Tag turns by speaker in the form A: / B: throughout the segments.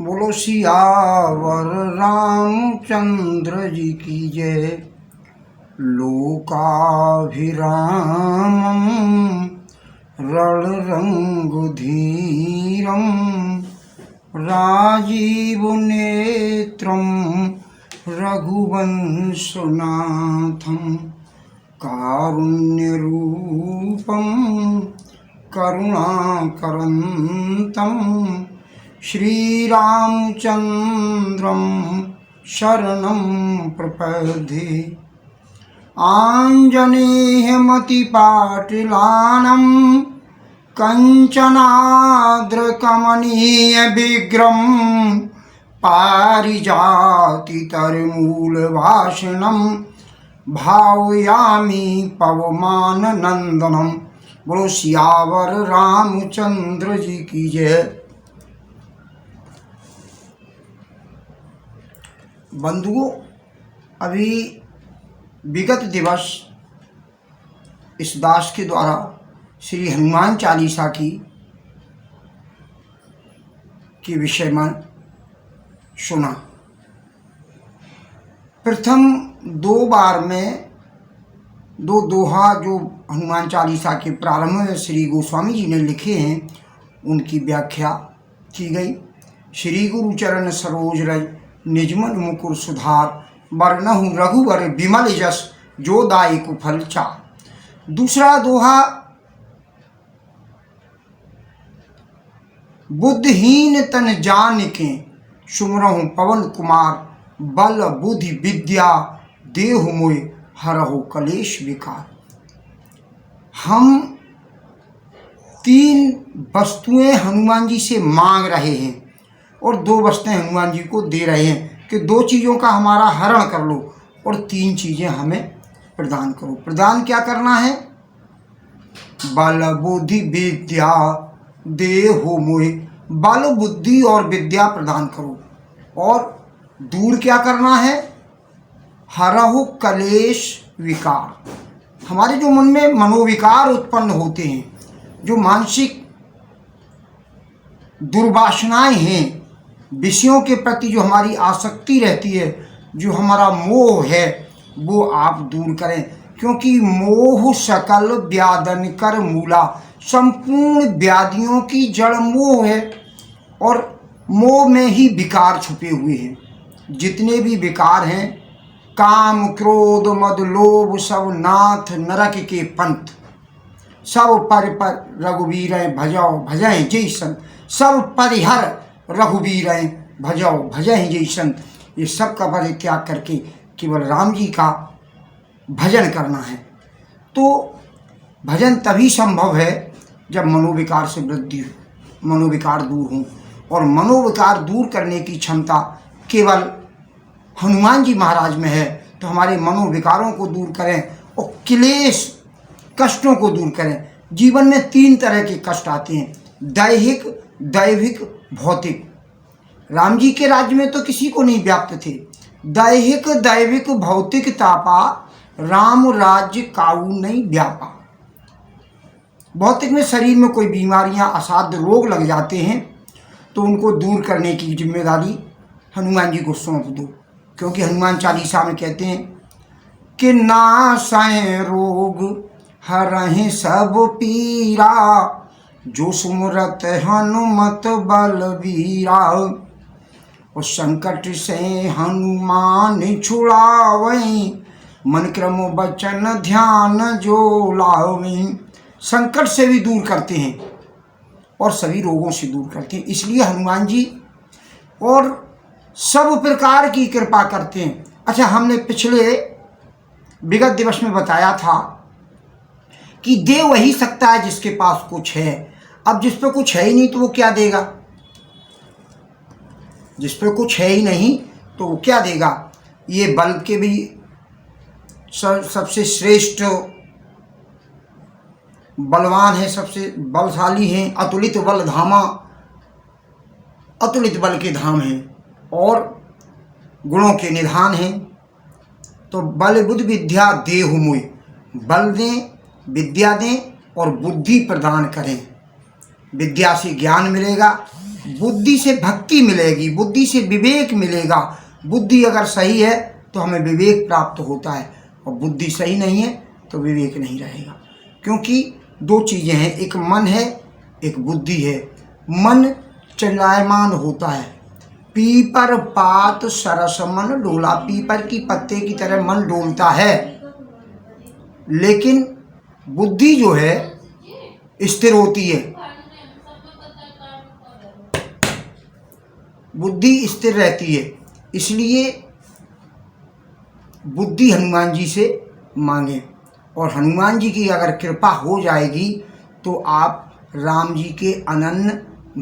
A: बोलो सियावर रामचंद्र जी की जय। लोकाभिरामं रणरंगधीरं राजीवनेत्रं रघुवंशनाथं कारुण्यरूपं करुणाकरन्तं श्रीरामचन्द्रं शरणं प्रपद्ये। आञ्जनेयमतिपाटलानं कञ्चनाद्रकमनीयविग्रहं पारिजातितरुमूलवासिनं भावयामि पवमाननंदनम। बोलो सियावर रामचंद्र जी की जय। बंधुओं, अभी विगत दिवस इस दास के द्वारा श्री हनुमान चालीसा की विषय में सुना। प्रथम दो बार में दो दोहा जो हनुमान चालीसा के प्रारंभ में श्री गोस्वामी जी ने लिखे हैं, उनकी व्याख्या की गई। श्री गुरु चरण सरोज रज निजमन मुकुर सुधार, वर्णहु रघुवर विमल जस जो दायक फल चार। दूसरा दोहा बुद्धिहीन तन जान के सुमरहु पवन कुमार, बल बुद्धि विद्या देहु मोय हरहु कलेश विकार। हम तीन वस्तुएं हनुमान जी से मांग रहे हैं और दो वस्तुएं हनुमान जी को दे रहे हैं कि दो चीज़ों का हमारा हरण कर लो और तीन चीज़ें हमें प्रदान करो। प्रदान क्या करना है? बल बुद्धि विद्या देहु मोह। बल बुद्धि और विद्या प्रदान करो। और दूर क्या करना है? हरहु कलेश विकार। हमारे जो मन में मनोविकार उत्पन्न होते हैं, जो मानसिक दुर्वासनाएं हैं, विषयों के प्रति जो हमारी आसक्ति रहती है, जो हमारा मोह है, वो आप दूर करें। क्योंकि मोह सकल व्याधन कर मूला। संपूर्ण व्याधियों की जड़ मोह है और मोह में ही विकार छुपे हुए हैं। जितने भी विकार हैं, काम क्रोध मद लोभ सब नाथ नरक के पंथ, सब पर रघुवीर भजाओ भजय जैसन। सब परिहर रघुवीर भजाओ भजय जैसन। ये सब का परित्याग करके केवल राम जी का भजन करना है। तो भजन तभी संभव है जब मनोविकार से वृद्धि हो, मनोविकार दूर हों। और मनोविकार दूर करने की क्षमता केवल हनुमान जी महाराज में है। तो हमारे मनोविकारों को दूर करें और क्लेश कष्टों को दूर करें। जीवन में तीन तरह के कष्ट आते हैं, दैहिक दैविक भौतिक। राम जी के राज्य में तो किसी को नहीं व्याप्त थे। दैहिक दैविक भौतिक तापा, राम राज्य काऊ नहीं व्यापा। भौतिक में शरीर में कोई बीमारियां असाध्य रोग लग जाते हैं तो उनको दूर करने की जिम्मेदारी हनुमान जी को सौंप दो। क्योंकि हनुमान चालीसा में कहते हैं कि नासै रोग हरहि सब पीरा, जो सुमरत हनुमत बलवीरा। और संकट से हनुमान छुड़ावई, मन क्रम बचन ध्यान जो लावई। संकट से भी दूर करते हैं और सभी रोगों से दूर करते हैं। इसलिए हनुमान जी और सब प्रकार की कृपा करते हैं। अच्छा, हमने पिछले विगत दिवस में बताया था कि दे वही सकता है जिसके पास कुछ है। अब जिस पे कुछ है ही नहीं तो वो क्या देगा? जिस पे कुछ है ही नहीं तो वो क्या देगा? ये बल के भी सबसे श्रेष्ठ बलवान है, सबसे बलशाली हैं। अतुलित बल धामा, अतुलित बल के धाम हैं और गुणों के निधान हैं। तो बल बुद्धि विद्या देहु मोय। बल दें, विद्या दें और बुद्धि प्रदान करें। विद्या से ज्ञान मिलेगा, बुद्धि से भक्ति मिलेगी, बुद्धि से विवेक मिलेगा। बुद्धि अगर सही है तो हमें विवेक प्राप्त होता है, और बुद्धि सही नहीं है तो विवेक नहीं रहेगा। क्योंकि दो चीज़ें हैं, एक मन है, एक बुद्धि है। मन चलायमान होता है, पीपर पात सरस मन डोला, पीपर की पत्ते की तरह मन डोलता है, लेकिन बुद्धि जो है स्थिर होती है, बुद्धि स्थिर रहती है। इसलिए बुद्धि हनुमान जी से मांगे, और हनुमान जी की अगर कृपा हो जाएगी तो आप राम जी के अनन्य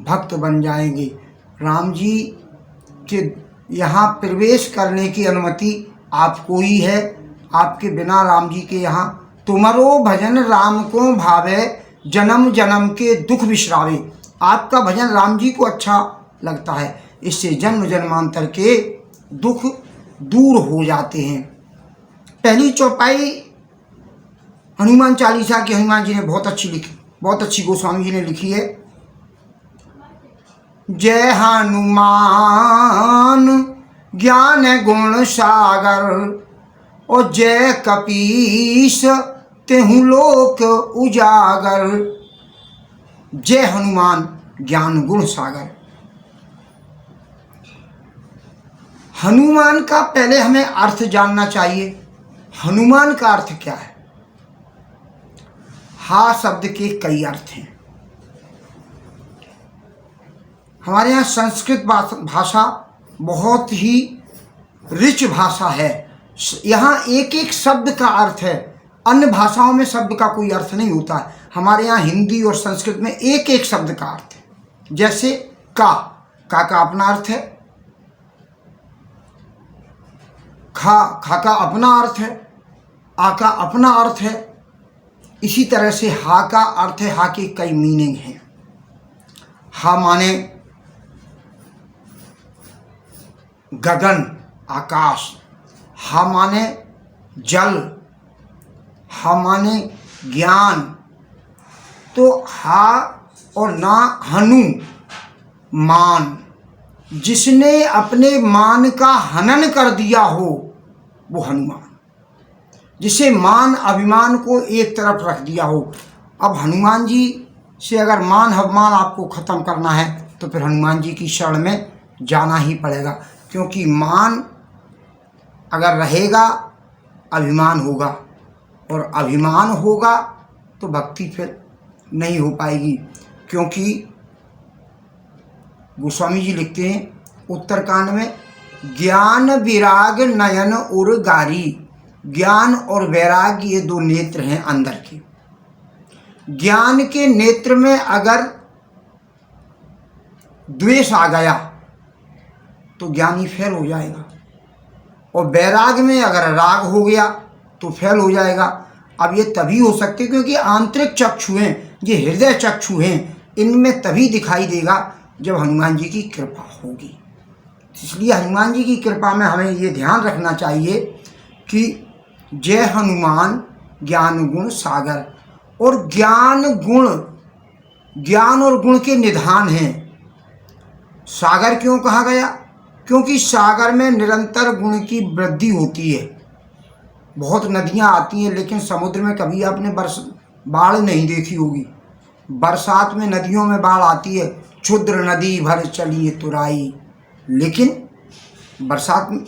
A: भक्त बन जाएंगे। राम जी के यहाँ प्रवेश करने की अनुमति आपको ही है। आपके बिना राम जी के यहाँ तुमरो भजन राम को भावे, जन्म जन्म के दुख बिसरावे। आपका भजन राम जी को अच्छा लगता है, इससे जन्म जन्मांतर के दुख दूर हो जाते हैं। पहली चौपाई हनुमान चालीसा की हनुमान जी ने बहुत अच्छी गोस्वामी जी ने लिखी है। जय हनुमान ज्ञान गुण सागर, और जय कपीस तेहु लोक उजागर। जय हनुमान ज्ञान गुण सागर। हनुमान का पहले हमें अर्थ जानना चाहिए। हनुमान का अर्थ क्या है? हा शब्द के कई अर्थ हैं। हमारे यहाँ संस्कृत भाषा बहुत ही रिच भाषा है। यहाँ एक एक शब्द का अर्थ है। अन्य भाषाओं में शब्द का कोई अर्थ नहीं होता है। हमारे यहाँ हिंदी और संस्कृत में एक एक शब्द का अर्थ है। जैसे का अपना अर्थ है, खा का अपना अर्थ है, आ का अपना अर्थ है। इसी तरह से हा का अर्थ है, हा के कई मीनिंग हैं। हा माने गगन आकाश, हा माने जल, हा माने ज्ञान। तो हा और ना हनु मान, जिसने अपने मान का हनन कर दिया हो वो हनुमान, जिसे मान अभिमान को एक तरफ रख दिया हो। अब हनुमान जी से अगर मान अभिमान आपको ख़त्म करना है तो फिर हनुमान जी की शरण में जाना ही पड़ेगा, क्योंकि मान अगर रहेगा अभिमान होगा, और अभिमान होगा तो भक्ति फिर नहीं हो पाएगी। क्योंकि गोस्वामी जी लिखते हैं उत्तरकांड में, ज्ञान विराग नयन और गारी। ज्ञान और वैराग्य ये दो नेत्र हैं अंदर के। ज्ञान के नेत्र में अगर द्वेष आ गया तो ज्ञानी फेल हो जाएगा, और वैराग में अगर राग हो गया तो फेल हो जाएगा। अब ये तभी हो सकते क्योंकि आंतरिक चक्षु हैं, ये हृदय चक्षु हैं, इनमें तभी दिखाई देगा जब हनुमान जी की कृपा होगी। इसलिए हनुमान जी की कृपा में हमें ये ध्यान रखना चाहिए कि जय हनुमान ज्ञान गुण सागर। और ज्ञान और गुण के निधान हैं। सागर क्यों कहा गया? क्योंकि सागर में निरंतर गुण की वृद्धि होती है। बहुत नदियाँ आती हैं, लेकिन समुद्र में कभी आपने बाढ़ नहीं देखी होगी। बरसात में नदियों में बाढ़ आती है, क्षुद्र नदी भर चली तुराई, लेकिन बरसात में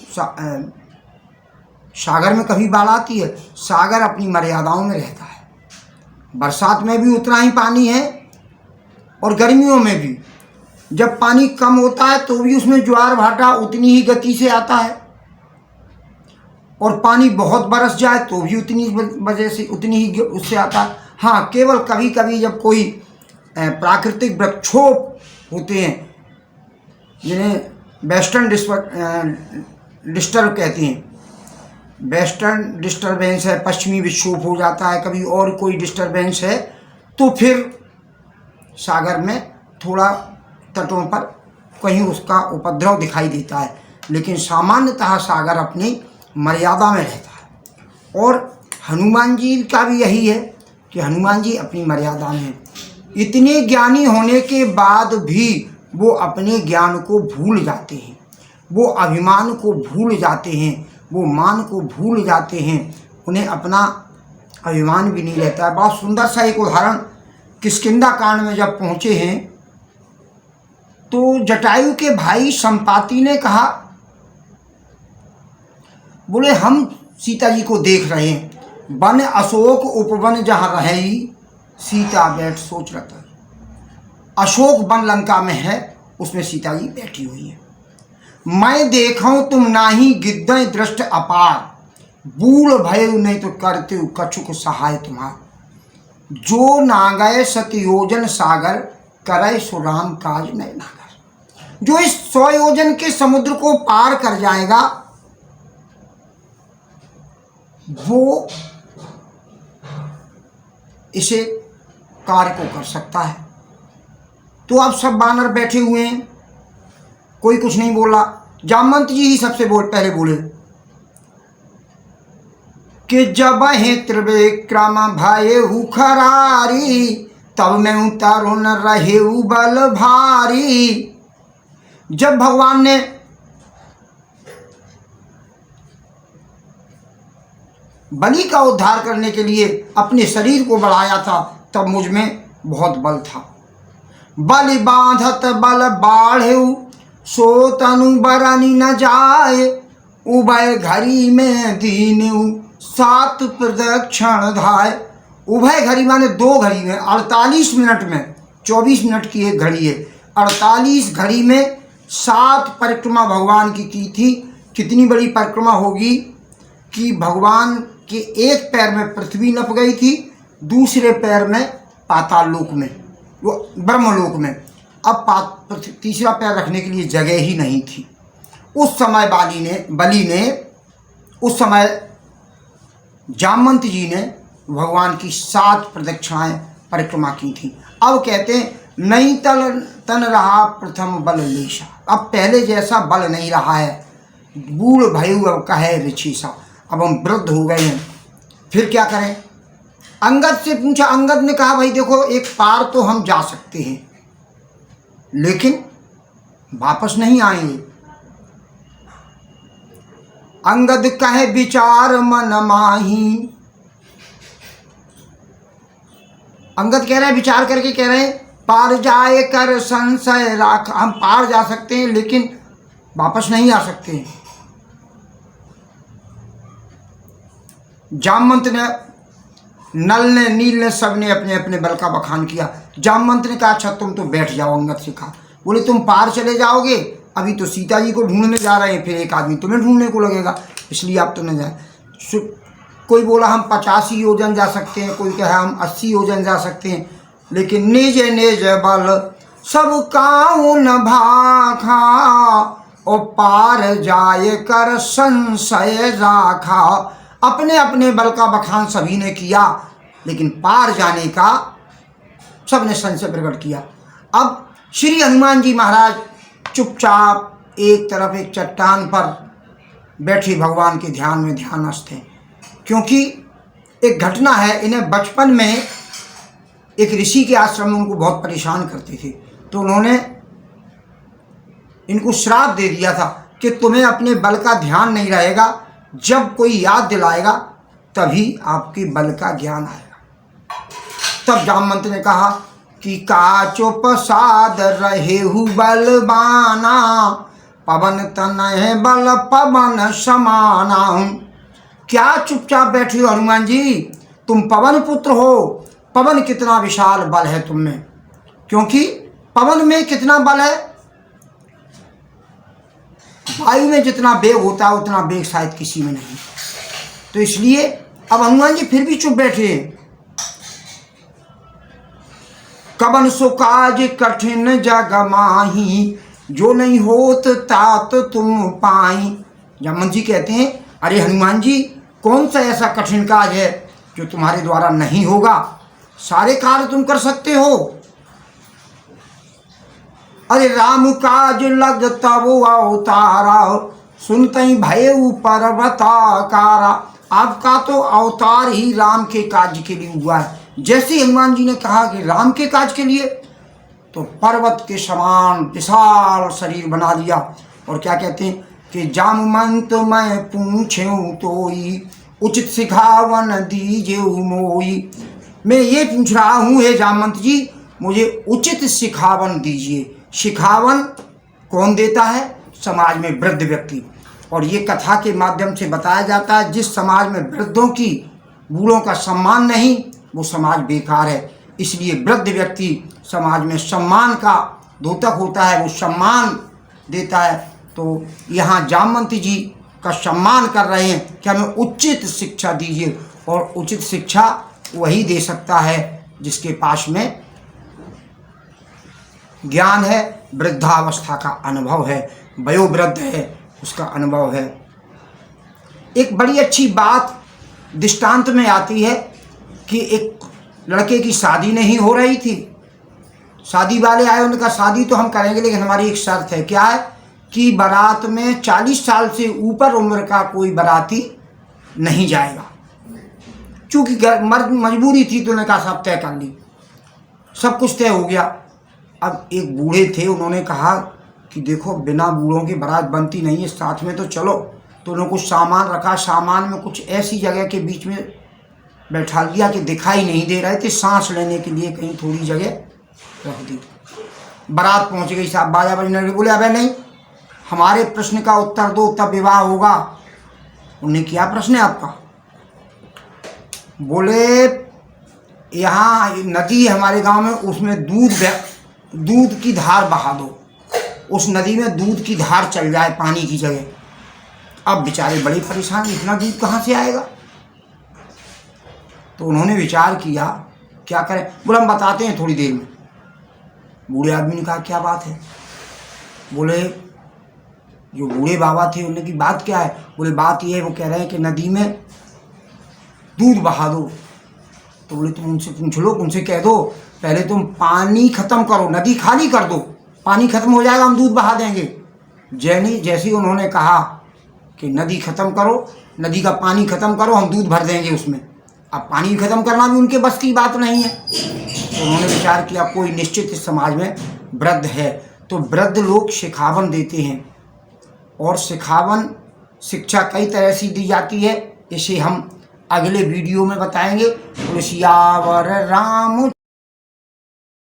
A: सागर में कभी बाढ़ आती है? सागर अपनी मर्यादाओं में रहता है। बरसात में भी उतना ही पानी है, और गर्मियों में भी जब पानी कम होता है तो भी उसमें ज्वार भाटा उतनी ही गति से आता है, और पानी बहुत बरस जाए तो भी उतनी ही उससे आता है। हाँ, केवल कभी कभी जब कोई प्राकृतिक विक्षोभ होते हैं, जिन्हें वेस्टर्न डिस्टर्ब कहते हैं, वेस्टर्न डिस्टर्बेंस है, पश्चिमी विक्षोभ हो जाता है, कभी और कोई डिस्टर्बेंस है, तो फिर सागर में थोड़ा तटों पर कहीं उसका उपद्रव दिखाई देता है, लेकिन सामान्यतः सागर अपनी मर्यादा में रहता है। और हनुमान जी का भी यही है कि हनुमान जी अपनी मर्यादा में हैं। इतने ज्ञानी होने के बाद भी वो अपने ज्ञान को भूल जाते हैं, वो अभिमान को भूल जाते हैं, वो मान को भूल जाते हैं, उन्हें अपना अभिमान भी नहीं रहता है। बहुत सुंदर सा एक उदाहरण, किष्किंधा कांड में जब पहुँचे हैं तो जटायु के भाई संपाति ने कहा, बोले हम सीता जी को देख रहे हैं, वन अशोक उपवन जहाँ रहे सीता बैठ सोच रहा था। अशोक वन लंका में है, उसमें सीता जी बैठी हुई है। मैं देखूं तुम नाही गिद्ध दृष्ट अपार, बूढ़ भय नहीं तो करते कछुक सहाय तुम्हार, जो ना गए सतयोजन सागर करे सुराम काज नय नागर। जो इस 100 योजन के समुद्र को पार कर जाएगा वो इसे कार्य को कर सकता है। तो अब सब बानर बैठे हुए हैं, कोई कुछ नहीं बोला। जामवंत जी ही सबसे पहले बोले कि जब हे त्रिविक्रम भयहु खरारी, तब मैं तरुण रहेहु बल भारी। जब भगवान ने बलि का उद्धार करने के लिए अपने शरीर को बढ़ाया था, तब मुझ में बहुत बल था। बलि बांधत बल बाढ़ेउ, सो तनु बरनी न जाए, उभय घड़ी में दीनऊ 7 प्रदक्षिण धाय। उभय घड़ी माने 2 घड़ी में, 48 मिनट में, 24 मिनट की एक घड़ी है, 48 घड़ी में 7 परिक्रमा भगवान की थी। कितनी बड़ी परिक्रमा होगी कि भगवान के एक पैर में पृथ्वी नप गई थी, दूसरे पैर में पाताल लोक में, वो ब्रह्मलोक में। अब तीसरा पैर रखने के लिए जगह ही नहीं थी। उस समय बलि ने उस समय जामवंत जी ने भगवान की 7 प्रदक्षिणाएं परिक्रमा की थी। अब कहते हैं नहीं तन रहा प्रथम बल लेशा, अब पहले जैसा बल नहीं रहा है। बूढ़ भयु अब कहे ऋषिसा, अब हम वृद्ध हो गए हैं, फिर क्या करें। अंगद से पूछा, अंगद ने कहा भाई देखो, एक पार तो हम जा सकते हैं लेकिन वापस नहीं आएंगे। अंगद कहे विचार मन माही, अंगद कह रहे हैं, विचार करके कह रहे हैं, पार जाए कर संशय राख, हम पार जा सकते हैं लेकिन वापस नहीं आ सकते हैं। जामवंत ने, नल ने, नील ने, सब ने अपने अपने बल का बखान किया। जामवंत ने कहा अच्छा तुम तो बैठ जाओ। अंगद से कहा, बोले तुम पार चले जाओगे, अभी तो सीता जी को ढूंढने जा रहे हैं, फिर एक आदमी तुम्हें ढूंढने को लगेगा, इसलिए आप तो न जाए। कोई बोला हम 85 योजन जा सकते हैं, कोई कहा हम 80 योजन जा सकते हैं, लेकिन निज निज बल सब काहू न भाखा, और पार जाए कर संशय राखा। अपने अपने बल का बखान सभी ने किया, लेकिन पार जाने का सबने संशय प्रकट किया। अब श्री हनुमान जी महाराज चुपचाप एक तरफ एक चट्टान पर बैठे भगवान के ध्यान में ध्यानस्थ हैं। क्योंकि एक घटना है, इन्हें बचपन में एक ऋषि के आश्रम में उनको बहुत परेशान करते थे, तो उन्होंने इनको श्राप दे दिया था कि तुम्हें अपने बल का ध्यान नहीं रहेगा, जब कोई याद दिलाएगा तभी आपके बल का ज्ञान आएगा। तब जामवंत ने कहा कि काचो प्रसाद रहेहु बलवाना, पवन तनय बल पवन समाना। क्या चुपचाप बैठे हो हनुमान जी, तुम पवन पुत्र हो, पवन कितना विशाल बल है तुम में, क्योंकि पवन में कितना बल है, वायु में जितना वेग होता है उतना वेग शायद किसी में नहीं। तो इसलिए अब हनुमान जी फिर भी चुप बैठे हैं। कबन सो काज कठिन जग माही, जो नहीं होत तात तुम पाई। जामवंत जी कहते हैं अरे हनुमान जी, कौन सा ऐसा कठिन काज है जो तुम्हारे द्वारा नहीं होगा, सारे कार्य तुम कर सकते हो। अरे राम काज लग तब अवतारा, सुनते ही भय पर्वताकारा। आपका तो अवतार ही राम के काज के लिए हुआ है। जैसे हनुमान जी ने कहा कि राम के काज के लिए, तो पर्वत के समान विशाल शरीर बना लिया। और क्या कहते हैं कि जामवंत मैं पूछूं तोई, उचित सिखावन दीजे मोई। मैं ये पूछ रहा हूँ हे जामवंत जी, मुझे उचित सिखावन दीजिए। सिखावन कौन देता है? समाज में वृद्ध व्यक्ति। और ये कथा के माध्यम से बताया जाता है जिस समाज में वृद्धों की, बूढ़ों का सम्मान नहीं, वो समाज बेकार है। इसलिए वृद्ध व्यक्ति समाज में सम्मान का द्योतक होता है, वो सम्मान देता है। तो यहाँ जामवंत जी का सम्मान कर रहे हैं कि हमें उचित शिक्षा दीजिए। और उचित शिक्षा वही दे सकता है जिसके पास में ज्ञान है, वृद्धावस्था का अनुभव है, वयोवृद्ध है, उसका अनुभव है। एक बड़ी अच्छी बात दृष्टांत में आती है कि एक लड़के की शादी नहीं हो रही थी। शादी वाले आए, उन्होंने कहा शादी तो हम करेंगे लेकिन हमारी एक शर्त है। क्या है? कि बारात में 40 साल से ऊपर उम्र का कोई बाराती नहीं जाएगा। चूँकि मजबूरी थी तो उन्होंने कहा सब तय कर ली, सब कुछ तय हो गया। अब एक बूढ़े थे, उन्होंने कहा कि देखो बिना बूढ़ों की बारात बनती नहीं है, साथ में तो चलो। तो उन्होंने कुछ सामान रखा, सामान में कुछ ऐसी जगह के बीच में बैठा लिया कि दिखाई नहीं दे रहे थे, सांस लेने के लिए कहीं थोड़ी जगह रख दी। बारात पहुंच गई, साहब बाजा बजने लगे। बोले अबे नहीं, हमारे प्रश्न का उत्तर दो तब विवाह होगा। उन्हें क्या प्रश्न है आपका? बोले यहाँ नदी है हमारे गांव में, उसमें दूध की धार बहा दो, उस नदी में दूध की धार चल जाए पानी की जगह। अब बेचारे बड़ी परेशान, इतना दूध कहाँ से आएगा? तो उन्होंने विचार किया क्या करें। बोले हम बताते हैं थोड़ी देर में। बूढ़े आदमी ने कहा क्या बात है? बोले जो बूढ़े बाबा थे उन्होंने की बात क्या है? बोले बात ये है, वो कह रहे हैं कि नदी में दूध बहा दो। तो बोले तुम उनसे पूछ लो, उनसे कह दो पहले तुम पानी खत्म करो, नदी खाली कर दो, पानी खत्म हो जाएगा हम दूध बहा देंगे। जैसे ही उन्होंने कहा कि नदी खत्म करो, नदी का पानी खत्म करो, हम दूध भर देंगे उसमें। अब पानी खत्म करना भी उनके बस की बात नहीं है। तो उन्होंने विचार किया कोई निश्चित इस समाज में वृद्ध है। तो वृद्ध लोग सिखावन देते हैं, और सिखावन शिक्षा कई तरह से दी जाती है, इसे हम अगले वीडियो में बताएंगे। तुलसियावर राम।